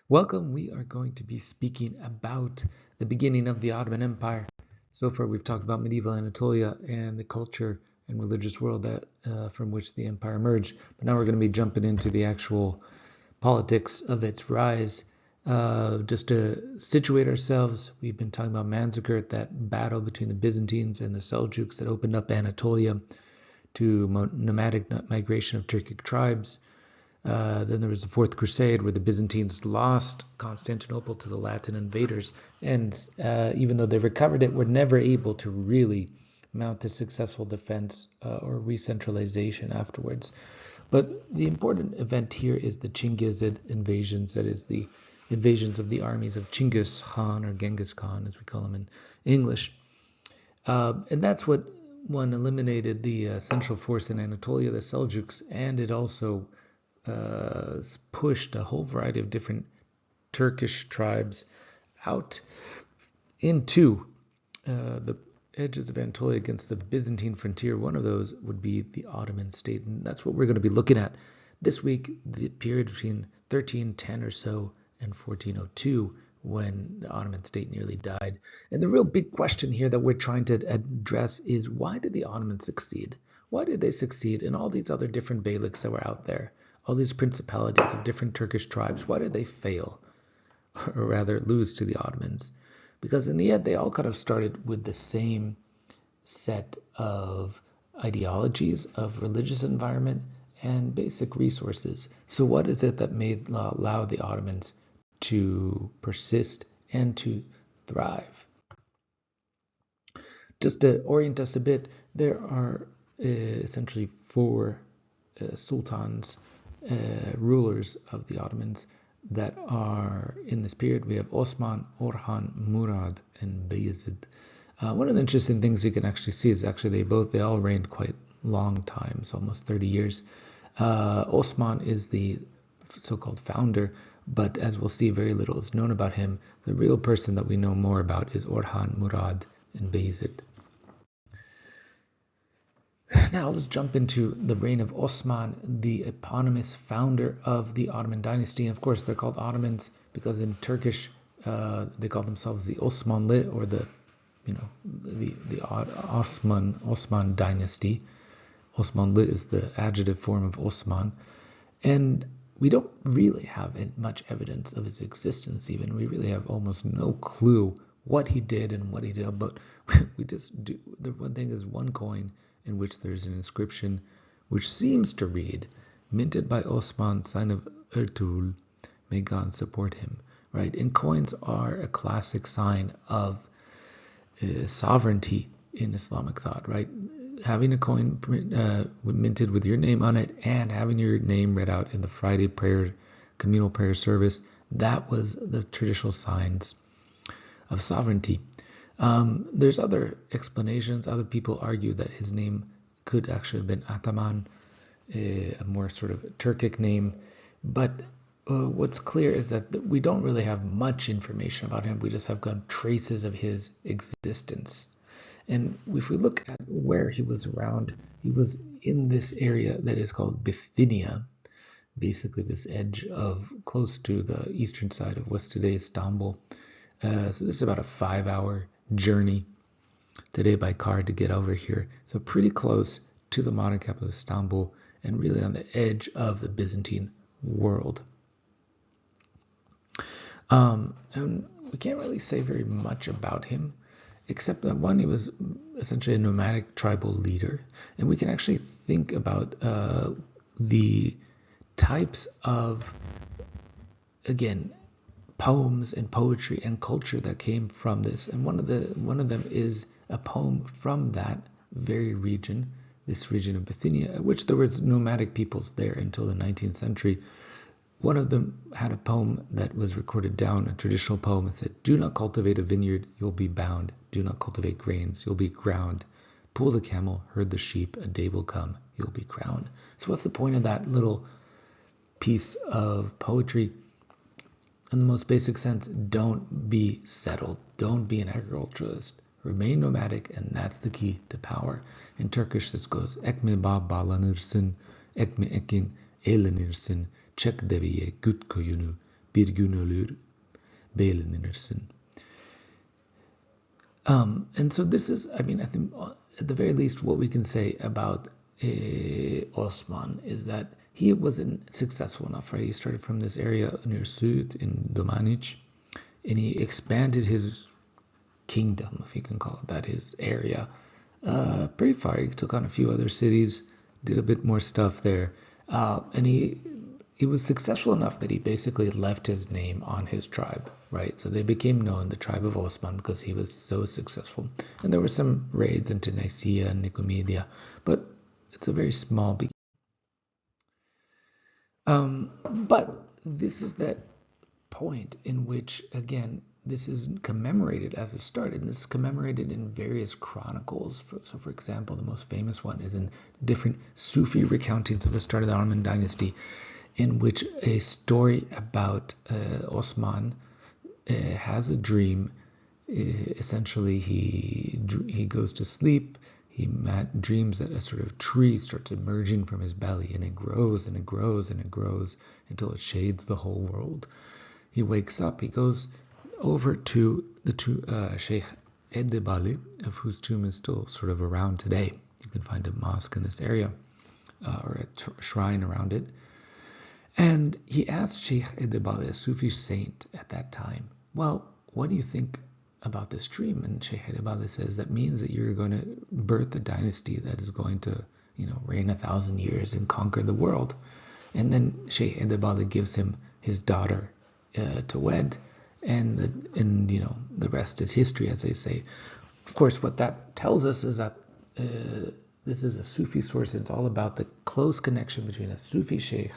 Welcome. We are going to be speaking about the beginning of the Ottoman Empire. So far, we've talked about medieval Anatolia and the culture and religious world that from which the empire emerged. But now we're going to be jumping into the actual politics of its rise. Just to situate ourselves, we've been talking about Manzikert, that battle between the Byzantines and the Seljuks that opened up Anatolia to nomadic migration of Turkic tribes. Then there was the Fourth Crusade, where the Byzantines lost Constantinople to the Latin invaders, and even though they recovered it, were never able to really mount a successful defense or re-centralization afterwards. But the important event here is the Chinggisid invasions, that is, the invasions of the armies of Chinggis Khan, or Genghis Khan, as we call him in English. And that's what eliminated the central force in Anatolia, the Seljuks, and it also pushed a whole variety of different Turkish tribes out into the edges of Anatolia against the Byzantine frontier. One of those would be the Ottoman state, and that's what we're going to be looking at this week, the period between 1310 or so and 1402, when the Ottoman state nearly died. And the real big question here that we're trying to address is, why did the Ottomans succeed? Why did they succeed in all these other different beyliks that were out there? All these principalities of different Turkish tribes, why did they fail, or rather lose to the Ottomans? Because in the end, they all kind of started with the same set of ideologies, of religious environment, and basic resources. So what is it that allowed the Ottomans to persist and to thrive? Just to orient us a bit, there are essentially four sultans, rulers of the Ottomans that are in this period. We have Osman, Orhan, Murad, and Bayezid. One of the interesting things you can actually see is actually they all reigned quite long times, almost 30 years. Osman is the so-called founder, but as we'll see, very little is known about him. The real person that we know more about is Orhan, Murad, and Bayezid. Now let's jump into the reign of Osman, the eponymous founder of the Ottoman dynasty. And of course, they're called Ottomans because in Turkish they call themselves the Osmanlı, or the Osman dynasty. Osmanlı is the adjective form of Osman, and we don't really have much evidence of his existence. Even we really have almost no clue what he did and what he did. But we just do. The one thing is one coin in which there's an inscription which seems to read, "Minted by Osman, son of Ertuğrul, may God support him." Right? And coins are a classic sign of sovereignty in Islamic thought, right? Having a coin minted with your name on it and having your name read out in the Friday prayer, communal prayer service, that was the traditional signs of sovereignty. There's other explanations. Other people argue that his name could actually have been Ottoman, a more sort of Turkic name. But what's clear is that we don't really have much information about him. We just have got traces of his existence. And if we look at where he was around, he was in this area that is called Bithynia, basically this edge of close to the eastern side of what's today Istanbul. So this is about a 5-hour journey today by car to get over here. So pretty close to the modern capital of Istanbul, and really on the edge of the Byzantine world. And we can't really say very much about him, except that one, he was essentially a nomadic tribal leader. And we can actually think about the types of, again, poems and poetry and culture that came from this. And one of them is a poem from that very region, this region of Bithynia, which there was nomadic peoples there until the 19th century. One of them had a poem that was recorded down, a traditional poem that said, "Do not cultivate a vineyard, you'll be bound. Do not cultivate grains, you'll be ground. Pull the camel, herd the sheep, a day will come, you'll be crowned." So what's the point of that little piece of poetry? In the most basic sense, don't be settled. Don't be an agriculturalist. Remain nomadic, and that's the key to power. In Turkish, this goes, "Ekme bağlanırsın, ekme ekin eğlenirsin, çek deveye güt koyunu, bir gün ölür, beğlenirsin. And so this is, I think at the very least what we can say about Osman is that he wasn't successful enough, right? He started from this area near Sud in Domanic, and he expanded his kingdom, if you can call it that, his area, pretty far. He took on a few other cities, did a bit more stuff there, and he was successful enough that he basically left his name on his tribe, right? So they became known, the tribe of Osman, because he was so successful. And there were some raids into Nicaea and Nicomedia, but it's a very small beginning. But this is that point in which, again, this is commemorated as a start, and this is commemorated in various chronicles. So, for example, the most famous one is in different Sufi recountings of the start of the Ottoman dynasty, in which a story about Osman has a dream. Essentially, he goes to sleep. He dreams that a sort of tree starts emerging from his belly, and it grows and it grows and it grows until it shades the whole world. He wakes up. He goes over to the Sheikh Edebali, of whose tomb is still sort of around today. You can find a mosque in this area, or a shrine around it. And he asked Sheikh Edebali, a Sufi saint at that time, well, what do you think about this dream? And Sheikh Edebali says, that means that you're going to birth a dynasty that is going to, reign 1,000 years and conquer the world. And then Sheikh Edebali gives him his daughter to wed, and the rest is history, as they say. Of course, what that tells us is that this is a Sufi source. It's all about the close connection between a Sufi sheikh,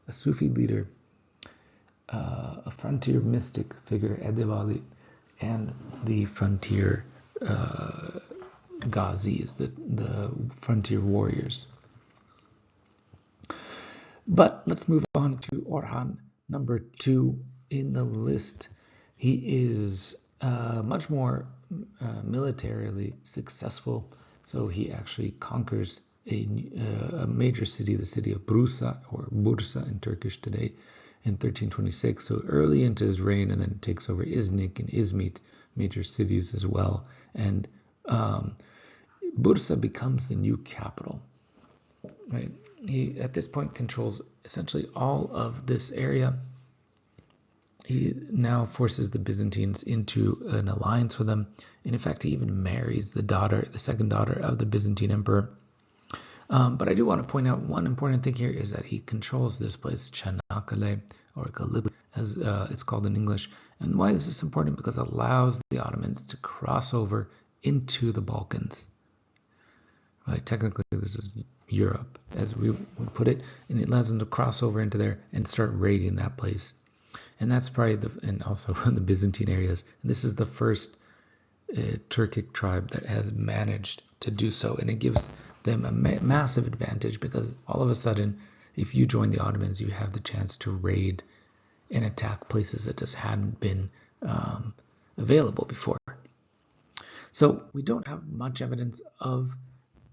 a Sufi leader, a frontier mystic figure, Edebali, and the frontier Ghazis, the frontier warriors. But let's move on to Orhan, number 2 in the list. He is much more militarily successful. So he actually conquers a major city, the city of Bursa, or Bursa in Turkish today, in 1326. So early into his reign, and then takes over Iznik and Izmit, major cities as well. And Bursa becomes the new capital. Right? He at this point controls essentially all of this area. He now forces the Byzantines into an alliance with them, and in fact, he even marries the second daughter of the Byzantine emperor. But I do want to point out one important thing here is that he controls this place, Çanakkale, or Gallipoli, as it's called in English. And why this is important? Because it allows the Ottomans to cross over into the Balkans. Right? Technically, this is Europe, as we would put it, and it allows them to cross over into there and start raiding that place. And that's probably and also the Byzantine areas. And this is the first Turkic tribe that has managed to do so, and it gives them a massive advantage, because all of a sudden, if you join the Ottomans, you have the chance to raid and attack places that just hadn't been available before. So we don't have much evidence of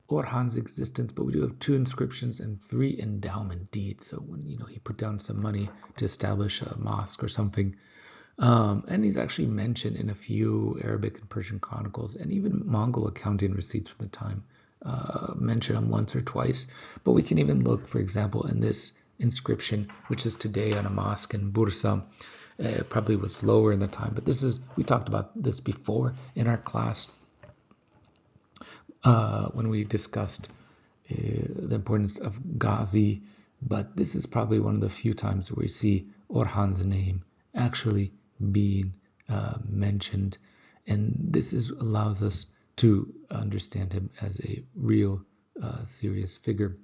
Orhan's existence, but we do have 2 inscriptions and 3 endowment deeds. So when he put down some money to establish a mosque or something, and he's actually mentioned in a few Arabic and Persian chronicles, and even Mongol accounting receipts from the time mention him once or twice. But we can even look, for example, in this inscription, which is today on a mosque in Bursa. Probably was lower in the time, but we talked about this before in our class. When we discussed the importance of Ghazi, but this is probably one of the few times where we see Orhan's name actually being mentioned, and this allows us to understand him as a real serious figure.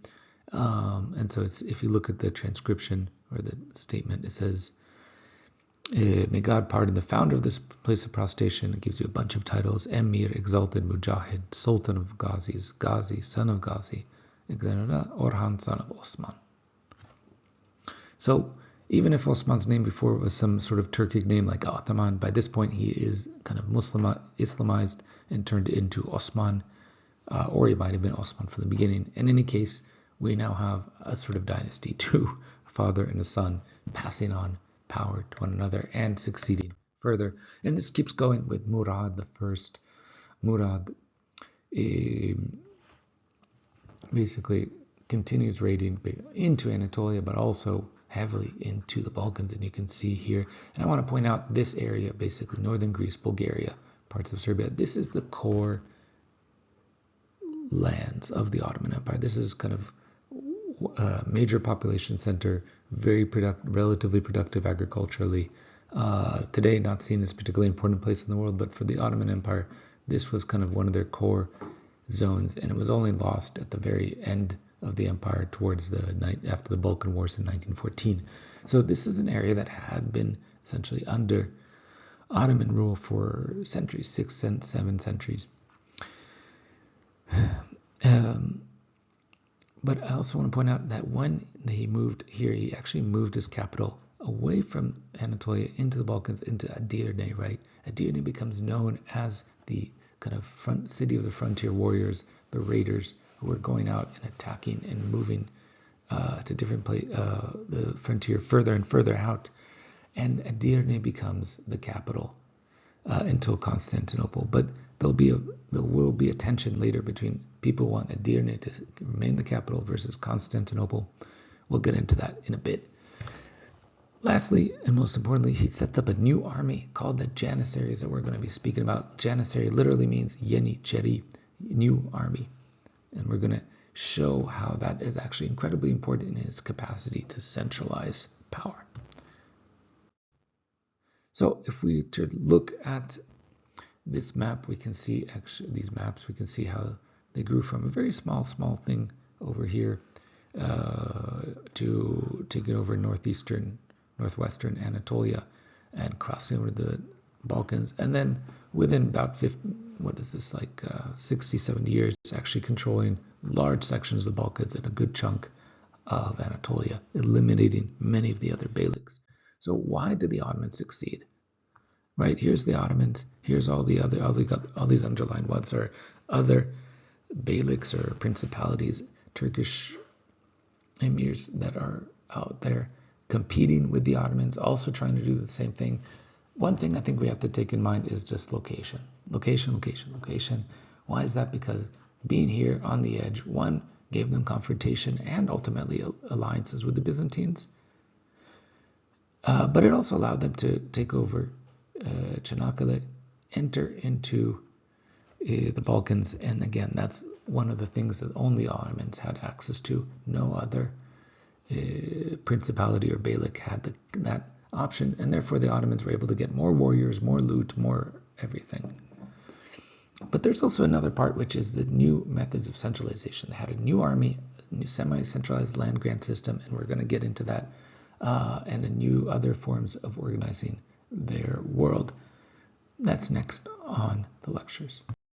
And so if you look at the transcription or the statement, it says, may God pardon the founder of this place of prostration. It gives you a bunch of titles: Emir, exalted Mujahid, Sultan of Ghazis, Ghazi, son of Ghazi, etc., Orhan, son of Osman. So even if Osman's name before was some sort of Turkic name like Ottoman, by this point he is kind of Islamized and turned into Osman, or he might have been Osman from the beginning. In any case, we now have a sort of dynasty, 2, a father and a son, passing on power to one another and succeeding further. And this keeps going with Murad the first. Murad basically continues raiding into Anatolia, but also heavily into the Balkans. And you can see here, and I want to point out this area, basically northern Greece, Bulgaria, parts of Serbia. This is the core lands of the Ottoman Empire. This is kind of a major population center, very relatively productive agriculturally. Today, not seen as a particularly important place in the world, but for the Ottoman Empire, this was kind of one of their core zones, and it was only lost at the very end of the empire towards the night after the Balkan Wars in 1914. So this is an area that had been essentially under Ottoman rule for centuries, 6 and 7 centuries. But I also want to point out that when he moved here, he actually moved his capital away from Anatolia into the Balkans, into Edirne, right? Edirne becomes known as the kind of front city of the frontier warriors, the raiders who were going out and attacking and moving to different the frontier further and further out. And Edirne becomes the capital until Constantinople. But there will be a tension later between people who want Edirne to remain the capital versus Constantinople. We'll get into that in a bit. Lastly, and most importantly, he sets up a new army called the Janissaries that we're going to be speaking about. Janissary literally means Yeni Cheri, new army. And we're going to show how that is actually incredibly important in his capacity to centralize power. So if we look at this map, we can see we can see how they grew from a very small thing over here to taking over northwestern Anatolia and crossing over the Balkans, and then within about 60, 70 years, actually controlling large sections of the Balkans and a good chunk of Anatolia, eliminating many of the other beyliks. So why did the Ottomans succeed? Right, here's the Ottomans, here's all these underlined ones are other beyliks or principalities, Turkish emirs that are out there competing with the Ottomans, also trying to do the same thing. One thing I think we have to take in mind is just location. Location. Why is that? Because being here on the edge, one, gave them confrontation and ultimately alliances with the Byzantines. But it also allowed them to take over Çanakkale, enter into the Balkans. And again, that's one of the things that only Ottomans had access to. No other principality or beylik had that option, and therefore the Ottomans were able to get more warriors, more loot, more everything. But there's also another part, which is the new methods of centralization. They had a new army, a new semi-centralized land grant system, and we're going to get into that, and a new other forms of organizing their world. That's next on the lectures.